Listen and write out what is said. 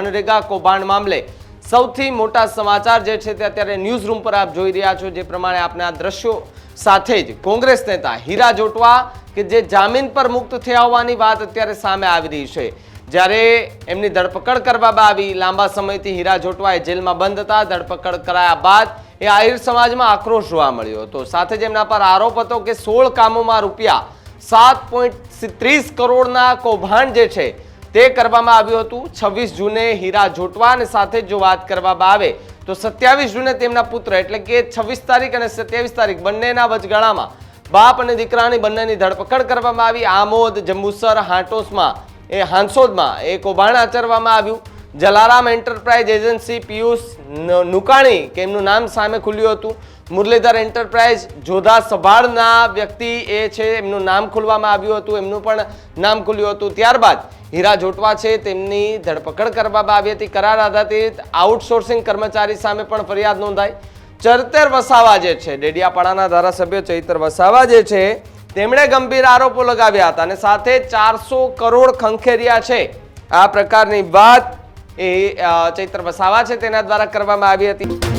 મનરેગા કૌભાંડ મામલે સૌથી મોટા સમાચાર જે છે તે અત્યારે ન્યૂઝ રૂમ પર આપ જોઈ રહ્યા છો। જે પ્રમાણે આપણે આ દ્રશ્યો સાથે જ કોંગ્રેસ નેતા હીરા જોટવા કે જે જામીન પર મુક્ત થયા હોવાની વાત અત્યારે સામે આવી રહી છે। જ્યારે એમની ધરપકડ કરવામાં આવી, લાંબા સમયથી હીરા જોટવા એ જેલમાં બંધ હતા। ધરપકડ કરાયા બાદ એ આહિર સમાજમાં આક્રોશ જોવા મળ્યો હતો। સાથે જ એમના પર આરોપ હતો કે 16 કામોમાં રૂપિયા 7.30 કરોડના કૌભાંડ જે છે તે કરવામાં આવ્યું હતું। 26 જૂને હીરા જોટવા અને સાથે જો વાત કરવામાં આવે તો 27 જૂને તેમના પુત્ર એટલે કે 26 તારીખ અને 27 તારીખ બંનેના વચગાળામાં બાપ અને દીકરાની બંનેની ધરપકડ કરવામાં આવી। આમોદ, જંબુસર, હાંસોદમાં એ કૌભાંડ આચરવામાં આવ્યું। જલારામ એન્ટરપ્રાઇઝ એજન્સી પિયુષ નુકાણી કે એમનું નામ સામે ખુલ્યું હતું। મુરલીધર એન્ટરપ્રાઇઝ જોધા સભાળના વ્યક્તિ એ છે એમનું નામ ખોલવામાં આવ્યું હતું, એમનું પણ નામ ખુલ્યું હતું। ત્યારબાદ હીરા જોટવા છે તેમની ધરપકડ કરવામાં આવી હતી। કરાર આધારિત આઉટસોર્સિંગ કર્મચારી સામે પણ ફરિયાદ નોંધાઈ। ચૈતર વસાવા જે છે ડેડિયાપાડાના ધારાસભ્ય ચૈતર વસાવા જે છે તેમણે ગંભીર આરોપો લગાવ્યા હતા અને સાથે 400 કરોડ ખંખેર્યા છે આ પ્રકારની વાત એ ચૈતર વસાવા છે તેના દ્વારા કરવામાં આવી હતી।